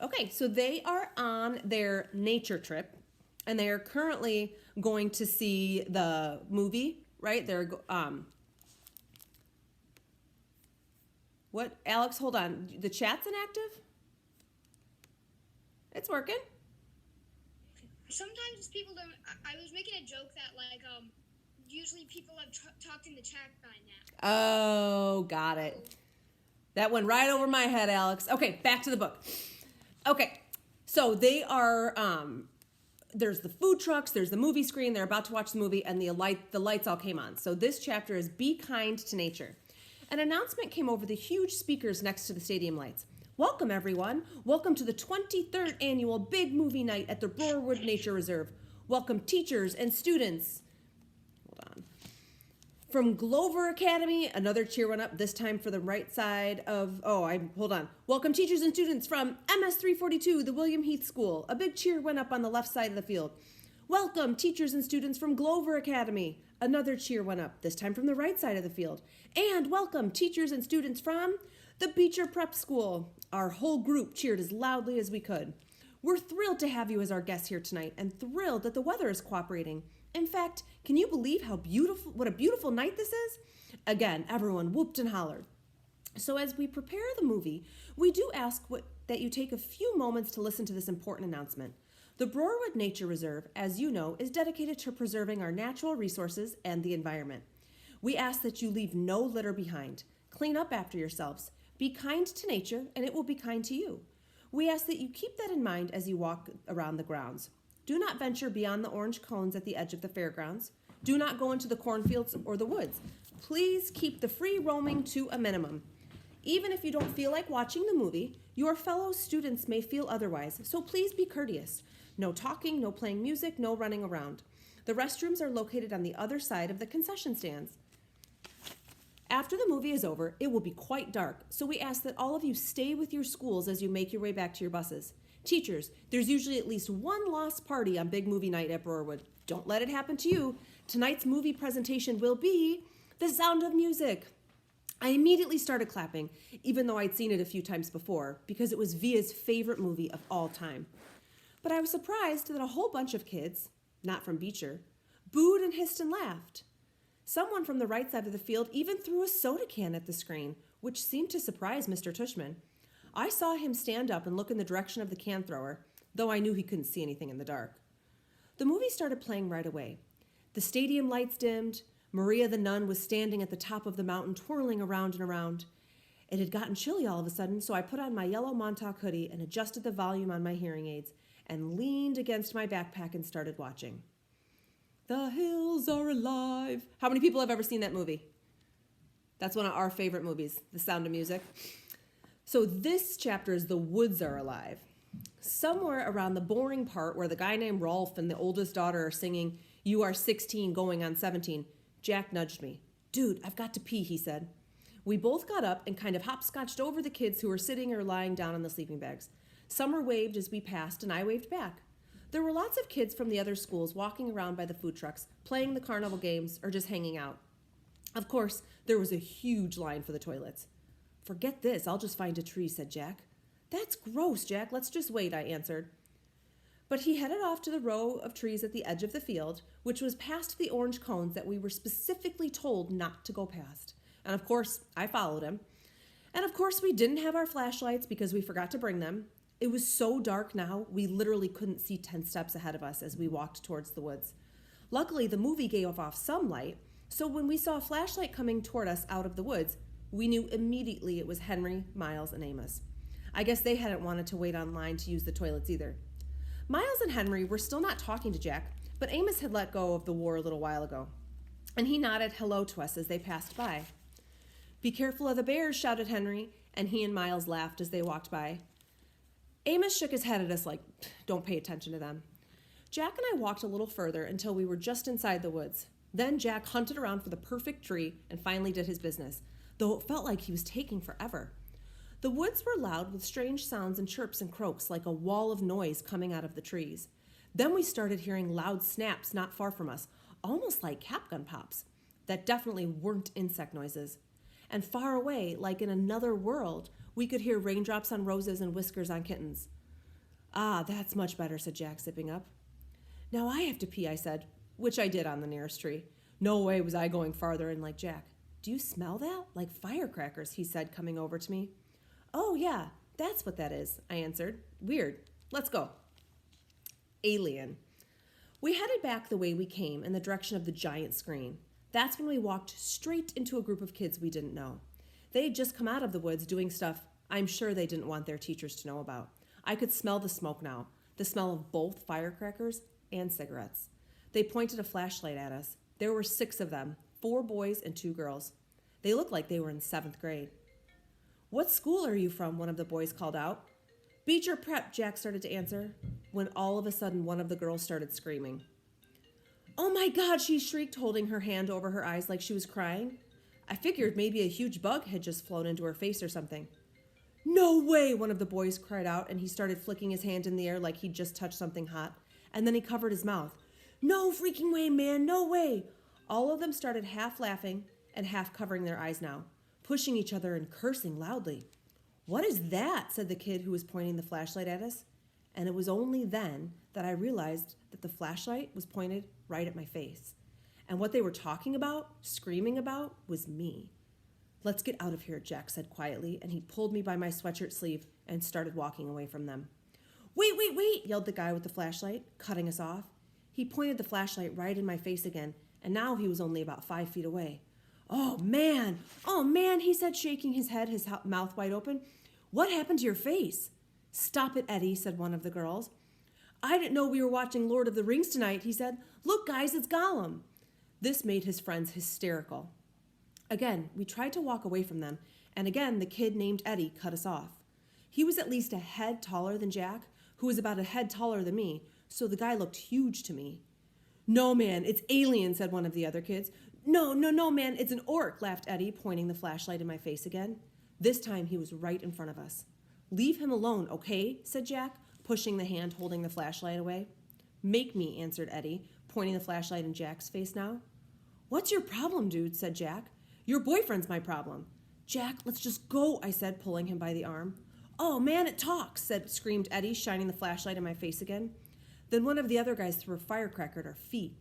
Okay, so they are on their nature trip, and they are currently going to see the movie, right? What, Alex? Hold on. The chat's inactive. It's working. Sometimes people don't. I was making a joke that usually people have talked in the chat by now. Oh, got it. That went right over my head, Alex. Okay, back to the book. Okay, so they are. There's the food trucks. There's the movie screen. They're about to watch the movie, and the lights all came on. So this chapter is "Be Kind to Nature." An announcement came over the huge speakers next to the stadium lights. Welcome, everyone. Welcome to the 23rd annual Big Movie Night at the Broarwood Nature Reserve. Welcome, teachers and students. Hold on. From Glover Academy, another cheer went up, this time for the right side of, hold on. Welcome teachers and students from MS 342, the William Heath School. A big cheer went up on the left side of the field. Welcome teachers and students from Glover Academy. Another cheer went up, this time from the right side of the field. And welcome teachers and students from the Beecher Prep School. Our whole group cheered as loudly as we could. We're thrilled to have you as our guests here tonight and thrilled that the weather is cooperating. In fact, can you believe what a beautiful night this is? Again, everyone whooped and hollered. So as we prepare the movie, we do ask that you take a few moments to listen to this important announcement. The Broarwood Nature Reserve, as you know, is dedicated to preserving our natural resources and the environment. We ask that you leave no litter behind. Clean up after yourselves. Be kind to nature, and it will be kind to you. We ask that you keep that in mind as you walk around the grounds. Do not venture beyond the orange cones at the edge of the fairgrounds. Do not go into the cornfields or the woods. Please keep the free roaming to a minimum. Even if you don't feel like watching the movie, your fellow students may feel otherwise, so please be courteous. No talking, no playing music, no running around. The restrooms are located on the other side of the concession stands. After the movie is over, it will be quite dark, so we ask that all of you stay with your schools as you make your way back to your buses. Teachers, there's usually at least one lost party on Big Movie Night at Broarwood. Don't let it happen to you. Tonight's movie presentation will be The Sound of Music. I immediately started clapping, even though I'd seen it a few times before, because it was Via's favorite movie of all time. But I was surprised that a whole bunch of kids, not from Beecher, booed and hissed and laughed. Someone from the right side of the field even threw a soda can at the screen, which seemed to surprise Mr. Tushman. I saw him stand up and look in the direction of the can thrower, though I knew he couldn't see anything in the dark. The movie started playing right away. The stadium lights dimmed. Maria the nun was standing at the top of the mountain, twirling around and around. It had gotten chilly all of a sudden, so I put on my yellow Montauk hoodie and adjusted the volume on my hearing aids and leaned against my backpack and started watching. The hills are alive. How many people have ever seen that movie? That's one of our favorite movies, The Sound of Music. So this chapter is The Woods Are Alive. Somewhere around the boring part where the guy named Rolf and the oldest daughter are singing, "You are 16 going on 17, Jack nudged me. "Dude, I've got to pee," he said. We both got up and kind of hopscotched over the kids who were sitting or lying down on the sleeping bags. Summer waved as we passed, and I waved back. There were lots of kids from the other schools walking around by the food trucks, playing the carnival games, or just hanging out. Of course, there was a huge line for the toilets. "Forget this, I'll just find a tree," said Jack. "That's gross, Jack. Let's just wait," I answered. But he headed off to the row of trees at the edge of the field, which was past the orange cones that we were specifically told not to go past. And of course, I followed him. And of course, we didn't have our flashlights because we forgot to bring them. It was so dark now, we literally couldn't see 10 steps ahead of us as we walked towards the woods. Luckily, the movie gave off some light, so when we saw a flashlight coming toward us out of the woods, we knew immediately it was Henry, Miles, and Amos. I guess they hadn't wanted to wait online to use the toilets either. Miles and Henry were still not talking to Jack, but Amos had let go of the war a little while ago, and he nodded hello to us as they passed by. "Be careful of the bears," shouted Henry, and he and Miles laughed as they walked by. Amos shook his head at us like, "Don't pay attention to them." Jack and I walked a little further until we were just inside the woods. Then Jack hunted around for the perfect tree and finally did his business, though it felt like he was taking forever. The woods were loud with strange sounds and chirps and croaks like a wall of noise coming out of the trees. Then we started hearing loud snaps not far from us, almost like capgun pops. That definitely weren't insect noises. And far away, like in another world, we could hear raindrops on roses and whiskers on kittens. Ah, that's much better, said Jack, zipping up. Now I have to pee, I said, which I did on the nearest tree. No way was I going farther in like Jack. Do you smell that? Like firecrackers, he said, coming over to me. Oh, yeah, that's what that is, I answered. Weird. Let's go. Alien. We headed back the way we came in the direction of the giant screen. That's when we walked straight into a group of kids we didn't know. They had just come out of the woods doing stuff I'm sure they didn't want their teachers to know about. I could smell the smoke now, the smell of both firecrackers and cigarettes. They pointed a flashlight at us. There were 6 of them, 4 boys and 2 girls. They looked like they were in 7th grade. What school are you from? One of the boys called out. Beecher Prep, Jack started to answer, when all of a sudden one of the girls started screaming. Oh my God, she shrieked, holding her hand over her eyes like she was crying. I figured maybe a huge bug had just flown into her face or something. No way, one of the boys cried out, and he started flicking his hand in the air like he'd just touched something hot, and then he covered his mouth. No freaking way, man, no way. All of them started half laughing and half covering their eyes now, pushing each other and cursing loudly. What is that? Said the kid who was pointing the flashlight at us. And it was only then that I realized that the flashlight was pointed right at my face. And what they were talking about, screaming about, was me. Let's get out of here, Jack said quietly, and he pulled me by my sweatshirt sleeve and started walking away from them. Wait, wait, wait, yelled the guy with the flashlight, cutting us off. He pointed the flashlight right in my face again, and now he was only about 5 feet away. Oh, man, he said, shaking his head, his mouth wide open. What happened to your face? Stop it, Eddie, said one of the girls. I didn't know we were watching Lord of the Rings tonight, he said. Look, guys, it's Gollum. This made his friends hysterical. Again, we tried to walk away from them, and again the kid named Eddie cut us off. He was at least a head taller than Jack, who was about a head taller than me, so the guy looked huge to me. No, man, it's alien, said one of the other kids. No, man, it's an orc, laughed Eddie, pointing the flashlight in my face again. This time he was right in front of us. Leave him alone, okay, said Jack, pushing the hand holding the flashlight away. Make me, answered Eddie, pointing the flashlight in Jack's face now. What's your problem, dude, said Jack. Your boyfriend's my problem. Jack, let's just go, I said, pulling him by the arm. Oh, man, it talks, screamed Eddie, shining the flashlight in my face again. Then one of the other guys threw a firecracker at our feet.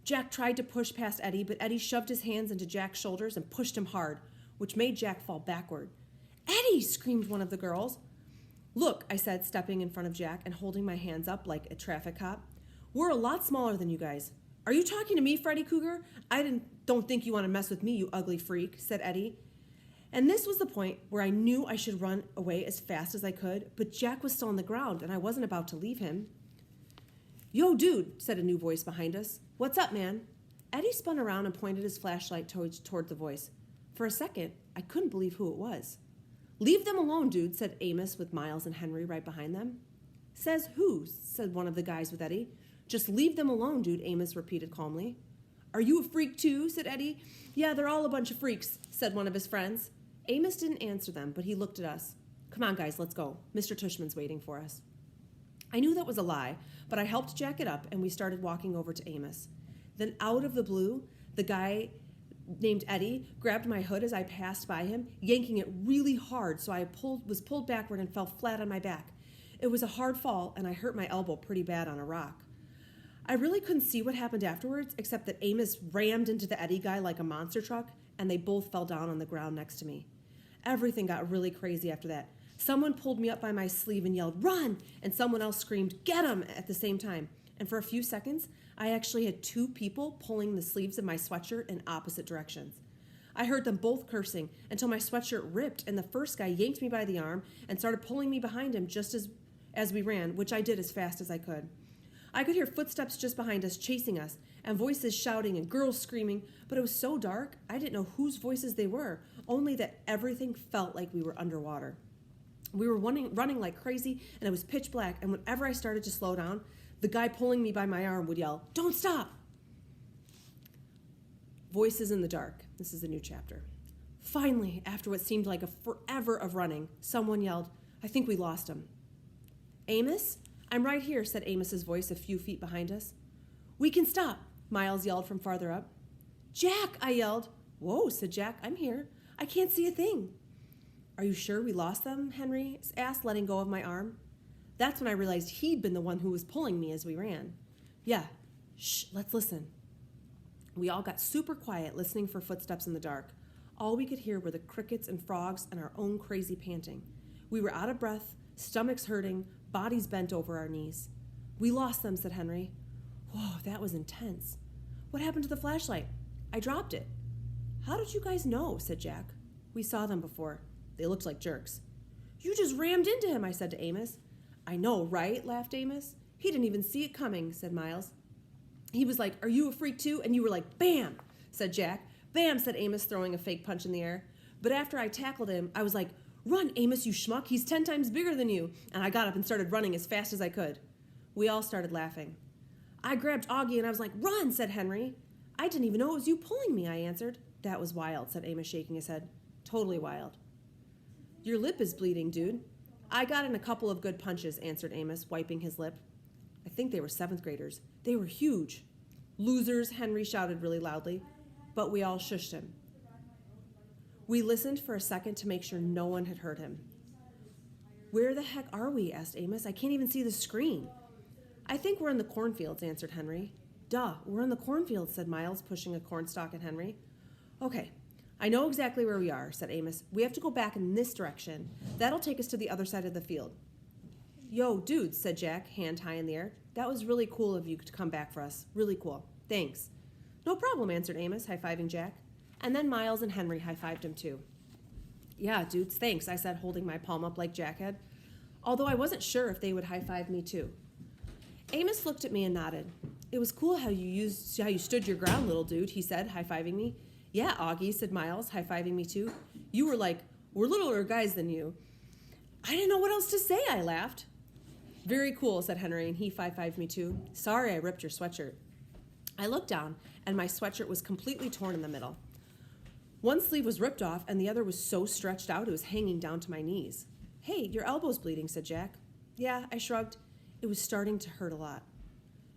Jack tried to push past Eddie, but Eddie shoved his hands into Jack's shoulders and pushed him hard, which made Jack fall backward. Eddie, screamed one of the girls. Look, I said, stepping in front of Jack and holding my hands up like a traffic cop. We're a lot smaller than you guys. Are you talking to me, Freddy Cougar? Don't think you want to mess with me, you ugly freak, said Eddie. And this was the point where I knew I should run away as fast as I could, but Jack was still on the ground and I wasn't about to leave him. Yo, dude, said a new voice behind us. What's up, man? Eddie spun around and pointed his flashlight toward the voice. For a second, I couldn't believe who it was. Leave them alone, dude, said Amos with Miles and Henry right behind them. Says who? Said one of the guys with Eddie. Just leave them alone, dude, Amos repeated calmly. Are you a freak too? Said Eddie. Yeah, they're all a bunch of freaks, said one of his friends. Amos didn't answer them, but he looked at us. Come on, guys, let's go. Mr. Tushman's waiting for us. I knew that was a lie, but I helped Jack it up, and we started walking over to Amos. Then out of the blue, the guy named Eddie grabbed my hood as I passed by him, yanking it really hard, so I was pulled backward and fell flat on my back. It was a hard fall, and I hurt my elbow pretty bad on a rock. I really couldn't see what happened afterwards, except that Amos rammed into the Eddie guy like a monster truck, and they both fell down on the ground next to me. Everything got really crazy after that. Someone pulled me up by my sleeve and yelled, "Run!" and someone else screamed, "Get him!" at the same time. And for a few seconds, I actually had 2 people pulling the sleeves of my sweatshirt in opposite directions. I heard them both cursing until my sweatshirt ripped, and the first guy yanked me by the arm and started pulling me behind him just as we ran, which I did as fast as I could. I could hear footsteps just behind us chasing us, and voices shouting and girls screaming, but it was so dark, I didn't know whose voices they were, only that everything felt like we were underwater. We were running like crazy, and it was pitch black, and whenever I started to slow down, the guy pulling me by my arm would yell, "Don't stop!" Voices in the dark. This is a new chapter. Finally, after what seemed like a forever of running, someone yelled, "I think we lost him." "Amos? I'm right here," said Amos's voice a few feet behind us. "We can stop," Miles yelled from farther up. "Jack," I yelled. "Whoa," said Jack, "I'm here. I can't see a thing." "Are you sure we lost them?" Henry asked, letting go of my arm. That's when I realized he'd been the one who was pulling me as we ran. Yeah, shh, let's listen. We all got super quiet, listening for footsteps in the dark. All we could hear were the crickets and frogs and our own crazy panting. We were out of breath, stomachs hurting, bodies bent over our knees. We lost them, said Henry. Whoa, that was intense. What happened to the flashlight? I dropped it. How did you guys know? Said Jack. We saw them before. They looked like jerks. You just rammed into him, I said to Amos. I know, right? Laughed Amos. He didn't even see it coming, said Miles. He was like, are you a freak too? And you were like, bam, said Jack. Bam, said Amos, throwing a fake punch in the air. But after I tackled him, I was like, run, Amos, you schmuck. He's 10 times bigger than you. And I got up and started running as fast as I could. We all started laughing. I grabbed Augie and I was like, run, said Henry. I didn't even know it was you pulling me, I answered. That was wild, said Amos, shaking his head. Totally wild. Your lip is bleeding, dude. I got in a couple of good punches, answered Amos, wiping his lip. I think they were 7th graders. They were huge. Losers, Henry shouted really loudly, but we all shushed him. We listened for a second to make sure no one had heard him. Where the heck are we? Asked Amos. I can't even see the screen. I think we're in the cornfields, answered Henry. Duh, we're in the cornfields, said Miles, pushing a cornstalk at Henry. Okay, I know exactly where we are, said Amos. We have to go back in this direction. That'll take us to the other side of the field. Yo, dudes, said Jack, hand high in the air. That was really cool of you to come back for us. Really cool. Thanks. No problem, answered Amos, high-fiving Jack. And then Miles and Henry high-fived him too. Yeah, dudes, thanks, I said, holding my palm up like Jack had, although I wasn't sure if they would high-five me too. Amos looked at me and nodded. It was cool how you stood your ground, little dude, he said, high-fiving me. Yeah, Augie, said Miles, high-fiving me too. You were like, we're littler guys than you. I didn't know what else to say, I laughed. Very cool, said Henry, and he high-fived me too. Sorry I ripped your sweatshirt. I looked down, and my sweatshirt was completely torn in the middle. One sleeve was ripped off, and the other was so stretched out it was hanging down to my knees. Hey, your elbow's bleeding, said Jack. Yeah, I shrugged. It was starting to hurt a lot.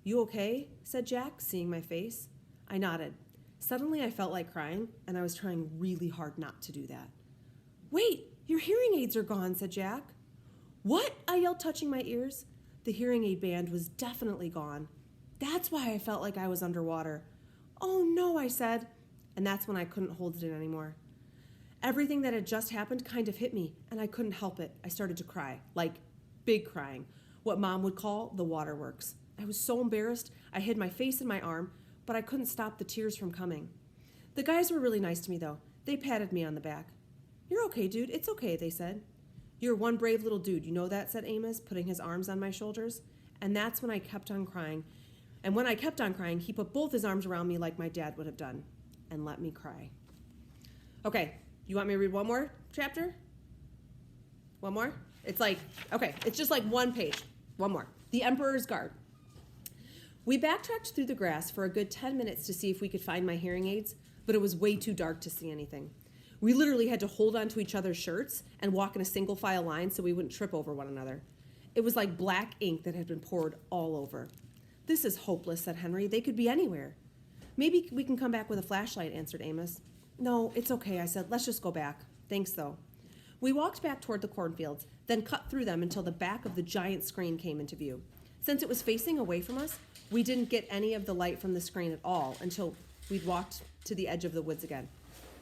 You okay? Said Jack, seeing my face. I nodded. Suddenly I felt like crying, and I was trying really hard not to do that. Wait, your hearing aids are gone, said Jack. What? I yelled, touching my ears. The hearing aid band was definitely gone. That's why I felt like I was underwater. Oh no, I said, and that's when I couldn't hold it in anymore. Everything that had just happened kind of hit me, and I couldn't help it. I started to cry, like big crying, what Mom would call the waterworks. I was so embarrassed, I hid my face in my arm, but I couldn't stop the tears from coming. The guys were really nice to me, though. They patted me on the back. You're okay, dude. It's okay, they said. You're one brave little dude. You know that, said Amos, putting his arms on my shoulders. And that's when I kept on crying. And when I kept on crying, he put both his arms around me like my dad would have done and let me cry. Okay, you want me to read one more chapter? One more? It's just like one page. One more. The Emperor's Guard. We backtracked through the grass for a good 10 minutes to see if we could find my hearing aids, but it was way too dark to see anything. We literally had to hold onto each other's shirts and walk in a single file line so we wouldn't trip over one another. It was like black ink that had been poured all over. This is hopeless, said Henry. They could be anywhere. Maybe we can come back with a flashlight, answered Amos. No, it's okay, I said. Let's just go back. Thanks, though. We walked back toward the cornfields, then cut through them until the back of the giant screen came into view. Since it was facing away from us, we didn't get any of the light from the screen at all until we'd walked to the edge of the woods again.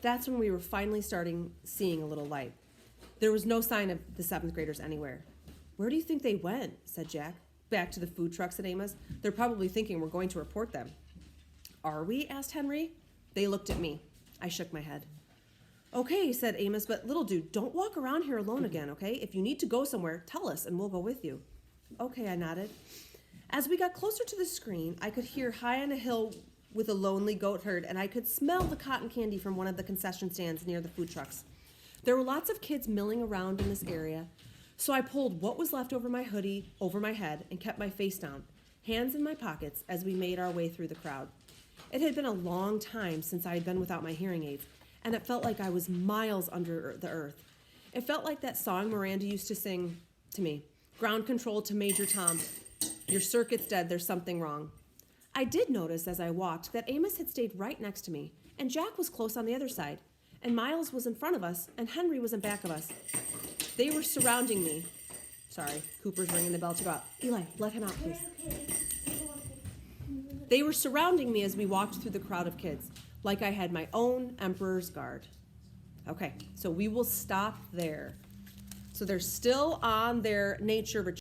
That's when we were finally seeing a little light. There was no sign of the 7th graders anywhere. Where do you think they went? Said Jack. Back to the food trucks, said Amos. They're probably thinking we're going to report them. Are we? Asked Henry. They looked at me. I shook my head. Okay, said Amos, but little dude, don't walk around here alone again, okay? If you need to go somewhere, tell us and we'll go with you. Okay, I nodded. As we got closer to the screen, I could hear high on a hill with a lonely goat herd, and I could smell the cotton candy from one of the concession stands near the food trucks. There were lots of kids milling around in this area, so I pulled what was left over my hoodie over my head and kept my face down, hands in my pockets, as we made our way through the crowd. It had been a long time since I had been without my hearing aids, and it felt like I was miles under the earth. It felt like that song Miranda used to sing to me, Ground Control to Major Tom. Your circuit's dead, there's something wrong. I did notice as I walked that Amos had stayed right next to me, and Jack was close on the other side, and Miles was in front of us, and Henry was in back of us. They were surrounding me, Sorry, Cooper's ringing the bell to go out. Eli, let him out, please. They were surrounding me as we walked through the crowd of kids, like I had my own emperor's guard. Okay, so we will stop there. So they're still on their nature retreat.